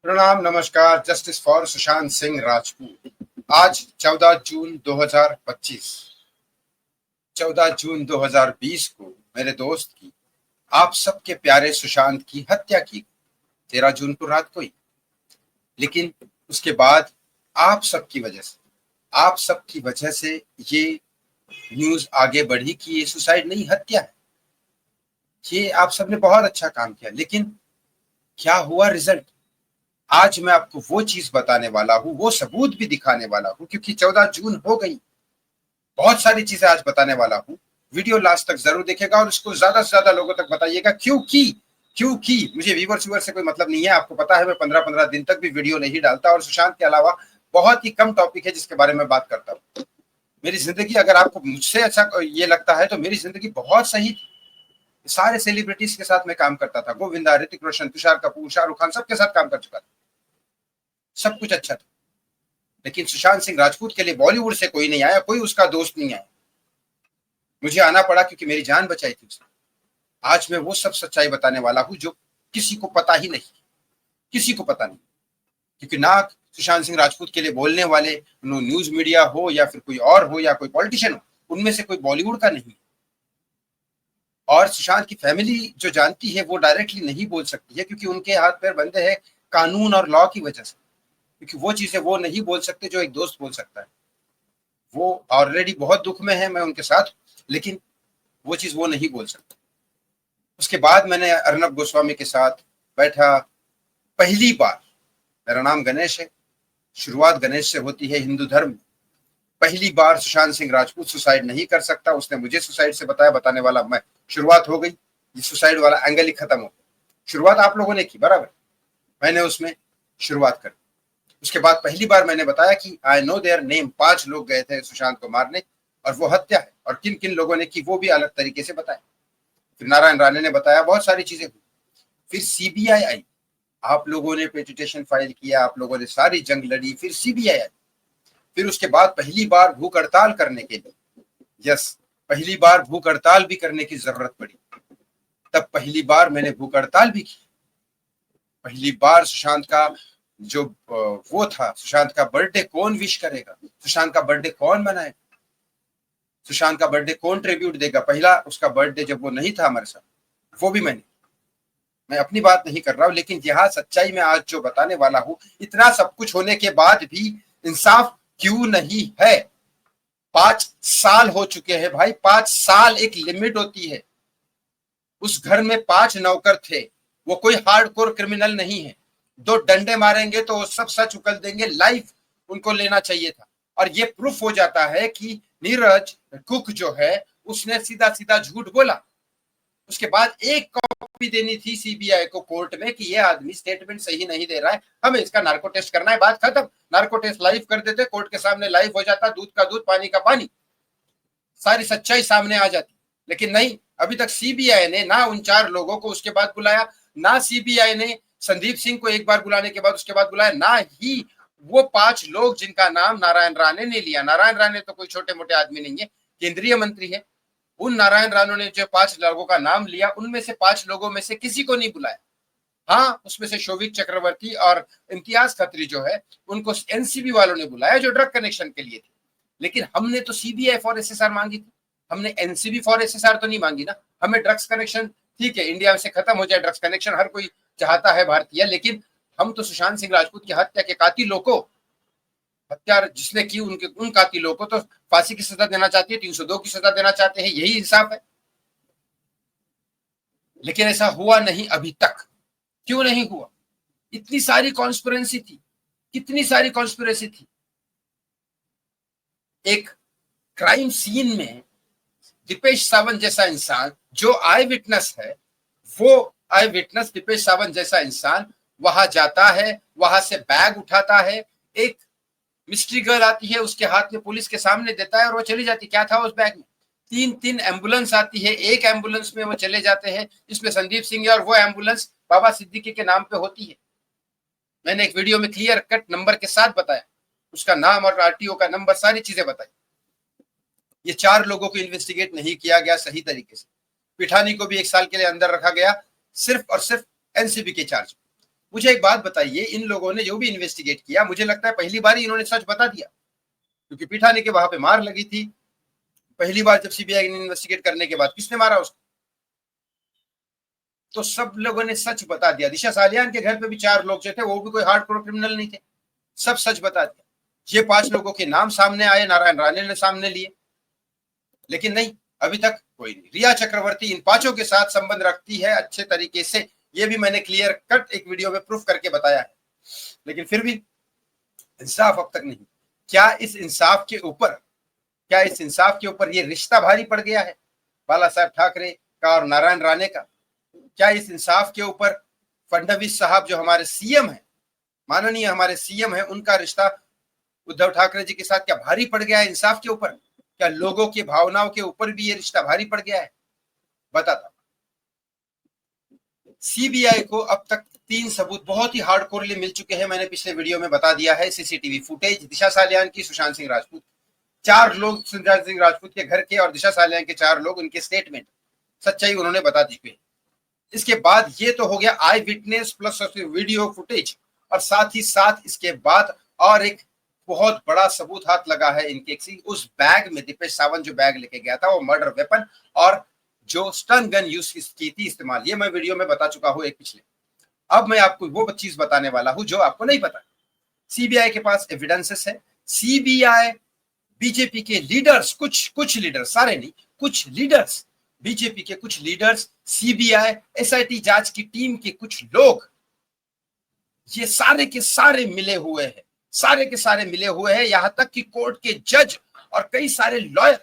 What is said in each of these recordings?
प्रणाम, नमस्कार। Justice for Sushant Singh Rajput. आज 14 जून 2025, 14 जून 2020 को मेरे दोस्त की, आप सबके प्यारे सुशांत की हत्या की 13 जून को रात को ही। लेकिन उसके बाद आप सबकी वजह से ये न्यूज आगे बढ़ी कि ये सुसाइड नहीं, हत्या है। ये आप सबने बहुत अच्छा काम किया, लेकिन क्या हुआ रिजल्ट? आज मैं आपको वो चीज बताने वाला हूँ, वो सबूत भी दिखाने वाला हूँ, क्योंकि 14 जून हो गई। बहुत सारी चीजें आज बताने वाला हूँ। वीडियो लास्ट तक जरूर देखेगा और इसको ज्यादा से ज्यादा लोगों तक बताइएगा। क्योंकि मुझे व्यूवर से कोई मतलब नहीं है। आपको पता है मैं 15-15 दिन तक भी वीडियो नहीं डालता, और सुशांत के अलावा बहुत ही कम टॉपिक है जिसके बारे में बात करता हूँ। मेरी जिंदगी, अगर आपको मुझसे अच्छा ये लगता है तो मेरी जिंदगी बहुत सही थी। सारे सेलिब्रिटीज के साथ मैं काम करता था। गोविंदा, ऋतिक रोशन, तुषार कपूर, शाहरुख खान, सबके साथ काम कर चुका था। सब कुछ अच्छा था। लेकिन सुशांत सिंह राजपूत के लिए बॉलीवुड से कोई नहीं आया, कोई उसका दोस्त नहीं आया। मुझे आना पड़ा क्योंकि मेरी जान बचाई थी उसने। आज मैं वो सब सच्चाई बताने वाला हूं जो किसी को पता ही नहीं, किसी को पता नहीं। क्योंकि ना सुशांत सिंह राजपूत के लिए बोलने वाले न्यूज मीडिया हो या फिर कोई और हो या कोई पॉलिटिशियन हो, उनमें से कोई बॉलीवुड का नहीं। और सुशांत की फैमिली जो जानती है वो डायरेक्टली नहीं बोल सकती है, क्योंकि उनके हाथ पैर बंधे हैं कानून और लॉ की वजह से। क्योंकि वो चीजें वो नहीं बोल सकते जो एक दोस्त बोल सकता है। वो ऑलरेडी बहुत दुख में है, मैं उनके साथ, लेकिन वो चीज वो नहीं बोल सकता। उसके बाद मैंने अर्नब गोस्वामी के साथ बैठा पहली बार। मेरा नाम गणेश है, शुरुआत गणेश से होती है हिंदू धर्म में। पहली बार सुशांत सिंह राजपूत सुसाइड नहीं कर सकता, उसने मुझे सुसाइड से बताया, बताने वाला मैं। शुरुआत हो गई, ये सुसाइड वाला एंगल ही खत्म हो गया। शुरुआत आप लोगों ने की, बराबर, मैंने उसमें शुरुआत कर। उसके बाद पहली बार मैंने बताया कि आई नो देयर नेम। 5 लोग गए थे सुशांत को मारने, और वो हत्या है। और किन किन लोगों ने की वो भी अलग तरीके से बताया। फिर नारायण राणे ने बताया, बहुत सारी चीजें हुई। फिर सीबीआई आई, आप लोगों ने पिटीशन फाइल किया, आप लोगों ने सारी जंग लड़ी, फिर सीबीआई आई। फिर उसके बाद पहली बार भूख हड़ताल करने के लिए, यस, पहली बार भूख हड़ताल भी करने की जरूरत पड़ी। तब पहली बार मैंने भूख हड़ताल भी की। पहली बार सुशांत का जो वो था, सुशांत का बर्थडे कौन विश करेगा, सुशांत का बर्थडे कौन मनाएगा, सुशांत का बर्थडे कौन ट्रिब्यूट देगा। पहला उसका बर्थडे जब वो नहीं था हमारे साथ, वो भी मैं अपनी बात नहीं कर रहा हूं, लेकिन यहां सच्चाई में आज जो बताने वाला हूं, इतना सब कुछ होने के बाद भी इंसाफ क्यों नहीं है? 5 साल हो चुके हैं भाई, 5 साल एक लिमिट होती है। उस घर में 5 नौकर थे, वो कोई हार्डकोर क्रिमिनल नहीं है। 2 डंडे मारेंगे तो वो सब सच उगल देंगे, लाइफ उनको लेना चाहिए था। और ये प्रूफ हो जाता है कि नीरज कुक जो है उसने सीधा सीधा झूठ बोला। उसके बाद एक कॉपी देनी थी सीबीआई को कोर्ट में कि ये आदमी स्टेटमेंट सही नहीं दे रहा है, हमें इसका नार्को टेस्ट करना है, बात खत्म। नार्को टेस्ट लाइव कर देते, कोर्ट के सामने लाइव हो जाता, दूध का दूध पानी का पानी, सारी सच्चाई सामने आ जाती। लेकिन नहीं, अभी तक सीबीआई ने ना उन 4 लोगों को उसके बाद बुलाया, ना सीबीआई ने संदीप सिंह को एक बार बुलाने के बाद उसके बाद बुलाया, ना ही वो 5 लोग जिनका नाम नारायण राणे ने लिया। नारायण राणे तो कोई छोटे मोटे आदमी नहीं है, केंद्रीय मंत्री है। उन नारायण राणा ने जो 5 लोगों का नाम लिया, उनमें से 5 लोगों में से किसी को नहीं बुलाया। हाँ, उसमें से शोभिक चक्रवर्ती और इम्तियाज खत्री जो है, उनको एनसीबी वालों ने बुलाया, जो ड्रग कनेक्शन के लिए थे। लेकिन हमने तो सीबीआई फॉर एसएसआर मांगी थी, हमने एनसीबी फॉर एसएसआर तो नहीं मांगी ना। हमें ड्रग्स कनेक्शन, ठीक है, इंडिया से खत्म हो जाए ड्रग्स कनेक्शन, हर कोई चाहता है भारतीय, लेकिन हम तो सुशांत सिंह राजपूत की हत्या के कातिलों को, हत्या जिसने की उनके उन कातिलों को तो फांसी की सजा देना चाहती है, 302 की सजा देना चाहते हैं, यही इंसाफ है। लेकिन ऐसा हुआ नहीं अभी तक। क्यों नहीं हुआ? इतनी सारी कॉन्स्पिरेसी थी, कितनी सारी कॉन्स्पिरेसी थी। एक क्राइम सीन में दीपेश सावंत जैसा इंसान जो आई विटनेस है, वो आई विटनेस दीपेश सावंत जैसा इंसान वहां जाता है, वहां से बैग उठाता है, एक मिस्ट्री गर्ल आती है, उसके हाथ में पुलिस के सामने देता है और वो चली जाती। क्या था उस बैग में? 3-3 एम्बुलेंस आती है, एक एम्बुलेंस में वो चले जाते हैं, इसमें संदीप सिंह है, और वो एम्बुलेंस बाबा सिद्दीकी के नाम पे होती है। मैंने एक वीडियो में क्लियर कट नंबर के साथ बताया, उसका नाम और आरटीओ का नंबर, सारी चीजें बताई। ये 4 लोगों को इन्वेस्टिगेट नहीं किया गया सही तरीके से। पिठानी को भी 1 साल के लिए अंदर रखा गया, सिर्फ और सिर्फ एनसीबी के चार्ज। मुझे एक बात बताइए, इन लोगों ने जो भी इन्वेस्टिगेट किया, मुझे लगता है पहली बार ही इन्होंने सच बता दिया, क्योंकि पीठानी के वहां पे मार लगी थी। पहली बार जब सीबीआई ने इन्वेस्टिगेट करने के बाद किसने मारा उसको? तो सब लोगों ने सच बता दिया। दिशा सालियान के घर पे भी 4 लोग जो थे वो भी कोई हार्डकोर क्रिमिनल नहीं थे, सब सच बता दिया। ये 5 लोगों के नाम सामने आए, नारायण राणे ने सामने लिए, लेकिन नहीं, अभी तक कोई नहीं। रिया चक्रवर्ती इन 5 के साथ संबंध रखती है अच्छे तरीके से, ये भी मैंने क्लियर कट एक वीडियो में प्रूफ करके बताया है, लेकिन फिर भी इंसाफ अब तक नहीं। क्या इस इंसाफ के ऊपर ये रिश्ता भारी पड़ गया है बाला साहब ठाकरे का और नारायण राणे का? क्या इस इंसाफ के ऊपर फडणवीस साहब जो हमारे सीएम है, माननीय हमारे सीएम है, उनका रिश्ता उद्धव ठाकरे जी के साथ क्या भारी पड़ गया है इंसाफ के ऊपर? क्या लोगों की भावनाओं के ऊपर भी ये रिश्ता भारी पड़ गया है? बताता। सीबीआई को अब तक 3 सबूत बहुत ही हार्डकोरली मिल चुके हैं, मैंने पिछले वीडियो में बता दिया है। सीसीटीवी फुटेज दिशा सालियान की, सुशांत सिंह राजपूत, 4 लोग सुशांत सिंह राजपूत के घर के और दिशा सालियान के 4 लोग, उनके स्टेटमेंट, सच्चाई उन्होंने बता दी है। इसके बाद ये तो हो गया आई विटनेस प्लस वीडियो फुटेज, और साथ ही साथ इसके बाद और एक बहुत बड़ा सबूत हाथ लगा है इनके, उस बैग में दीपेश सावंत जो बैग लेके गया था वो मर्डर वेपन और जो स्टन गन यूज की थी इस्तेमाल, ये मैं वीडियो में बता चुका हूं एक पिछले। अब मैं आपको वो चीज बताने वाला हूं जो आपको नहीं पता। सीबीआई के पास एविडेंसेस है। सीबीआई बीजेपी के लीडर्स, कुछ लीडर्स, सारे नहीं, कुछ लीडर्स, बीजेपी के कुछ लीडर्स, सीबीआई एसआईटी जांच की टीम के कुछ लोग, ये सारे के सारे मिले हुए हैं, सारे के सारे मिले हुए हैं। यहां तक कि कोर्ट के जज और कई सारे लॉयर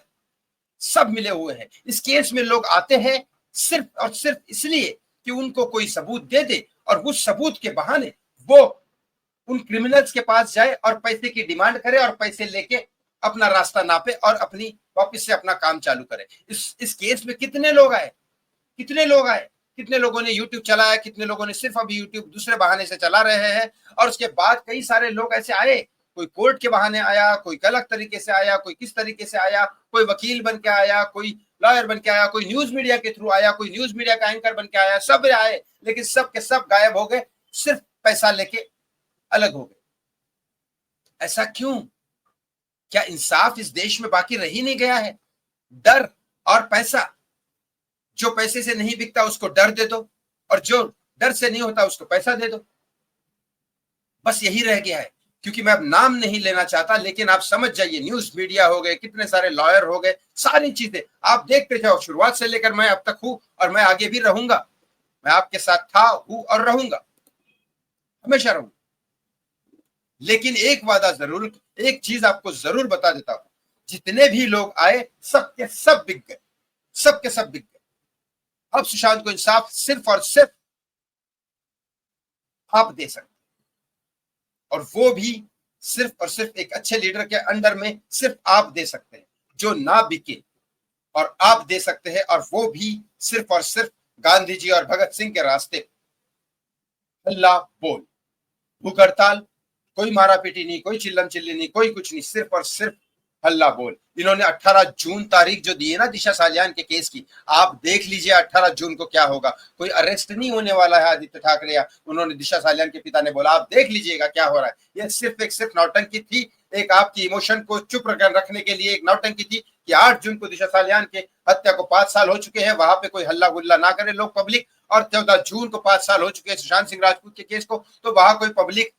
सब मिले हुए हैं। इस केस में लोग आते हैं सिर्फ और सिर्फ इसलिए कि उनको कोई सबूत दे दे और उस सबूत के बहाने वो उन क्रिमिनल्स के पास जाए और पैसे की डिमांड करे और पैसे लेके अपना रास्ता नापे और अपनी वापस से अपना काम चालू करे। इस केस में कितने लोग आए, कितने लोग आए, कितने लोगों ने यूट्यूब चलाया, कितने लोगों ने सिर्फ अभी यूट्यूब दूसरे बहाने से चला रहे हैं, और उसके बाद कई सारे लोग ऐसे आए, कोई कोर्ट के बहाने आया, कोई गलत तरीके से आया, कोई किस तरीके से आया, कोई वकील बन के आया, कोई लॉयर बन के आया, कोई न्यूज मीडिया के थ्रू आया, कोई न्यूज मीडिया का एंकर बन के आया, सब आए, लेकिन सब के सब गायब हो गए, सिर्फ पैसा लेके अलग हो गए। ऐसा क्यों? क्या इंसाफ इस देश में बाकी रह ही नहीं गया है? डर और पैसा, जो पैसे से नहीं बिकता उसको डर दे दो, और जो डर से नहीं होता उसको पैसा दे दो, बस यही रह गया है। क्योंकि मैं अब नाम नहीं लेना चाहता, लेकिन आप समझ जाइए, न्यूज मीडिया हो गए, कितने सारे लॉयर हो गए, सारी चीजें आप देखते जाओ, शुरुआत से लेकर मैं अब तक हूं और मैं आगे भी रहूंगा। मैं आपके साथ था, हूं और रहूंगा, हमेशा रहूंगा। लेकिन एक वादा जरूर, एक चीज आपको जरूर बता देता हूं, जितने भी लोग आए सबके सब बिक गए, सबके सब बिक गए। अब सुशांत को इंसाफ सिर्फ और सिर्फ आप दे सकते, और वो भी सिर्फ और सिर्फ एक अच्छे लीडर के अंडर में सिर्फ आप दे सकते हैं, जो ना बिके, और आप दे सकते हैं, और वो भी सिर्फ और सिर्फ गांधी जी और भगत सिंह के रास्ते। हल्ला बोल, भूख हड़ताल, कोई मारा पीटी नहीं, कोई चिल्लम चिल्ली नहीं, कोई कुछ नहीं, सिर्फ और सिर्फ हल्ला बोल। इन्होंने 18 जून तारीख जो दी है ना दिशा सालियान के केस की, आप देख लीजिए 18 जून को क्या होगा। कोई अरेस्ट नहीं होने वाला है आदित्य ठाकरे, या उन्होंने, दिशा सालियान के पिता ने बोला, आप देख लीजिएगा क्या हो रहा है। यह सिर्फ नौटंकी थी, एक आपकी इमोशन को चुप रखने के लिए एक नौटंकी थी कि 8 जून को दिशा सालियान के हत्या को 5 साल हो चुके हैं, वहां पे कोई हल्ला गुल्ला ना करे लोग, पब्लिक। और 14 जून को 5 साल हो चुके हैं सुशांत सिंह राजपूत के केस को, तो वहां कोई पब्लिक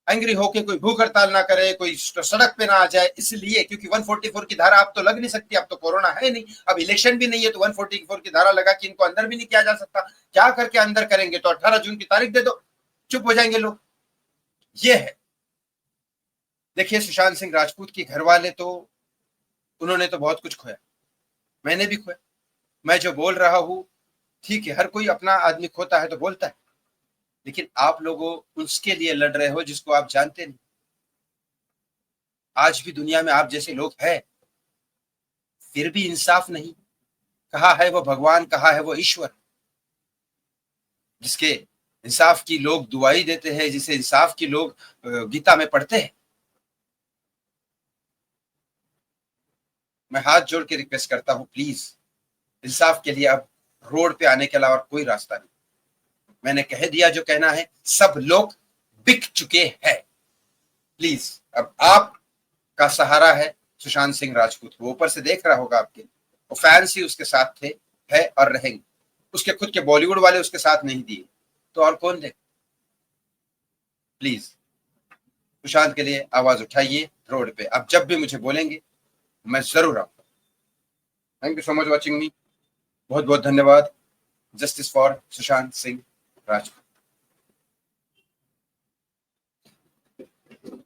एंग्री होके कोई भूख हड़ताल ना करे, कोई सड़क पे ना आ जाए, इसलिए क्योंकि 144 की धारा अब तो लग नहीं सकती, अब तो कोरोना है नहीं, अब इलेक्शन भी नहीं है, तो 144 की धारा लगा कि इनको अंदर भी नहीं किया जा सकता। क्या करके अंदर करेंगे? तो 18 जून की तारीख दे दो, चुप हो जाएंगे लोग। ये है। देखिए, सुशांत सिंह राजपूत के घर वाले तो, उन्होंने तो बहुत कुछ खोया, मैंने भी खोया। मैं जो बोल रहा हूं, ठीक है, हर कोई अपना आदमी खोता है तो बोलता है, लेकिन आप लोगों उसके लिए लड़ रहे हो जिसको आप जानते नहीं। आज भी दुनिया में आप जैसे लोग हैं, फिर भी इंसाफ नहीं। कहा है वो भगवान, कहा है वो ईश्वर, जिसके इंसाफ की लोग दुआई देते हैं, जिसे इंसाफ की लोग गीता में पढ़ते हैं। मैं हाथ जोड़ के रिक्वेस्ट करता हूं, प्लीज इंसाफ के लिए अब रोड पे आने के अलावा कोई रास्ता नहीं। मैंने कह दिया जो कहना है, सब लोग बिक चुके हैं। प्लीज, अब आप का सहारा है सुशांत सिंह राजपूत। वो ऊपर से देख रहा होगा आपके, वो फैंस ही उसके साथ थे, है और रहेंगे। उसके खुद के बॉलीवुड वाले उसके साथ नहीं दिए, तो और कौन दे? प्लीज सुशांत के लिए आवाज उठाइए रोड पे। आप जब भी मुझे बोलेंगे मैं जरूर आऊंगा। Thank you so much watching मी। बहुत बहुत धन्यवाद। Justice for Sushant Singh Rajput.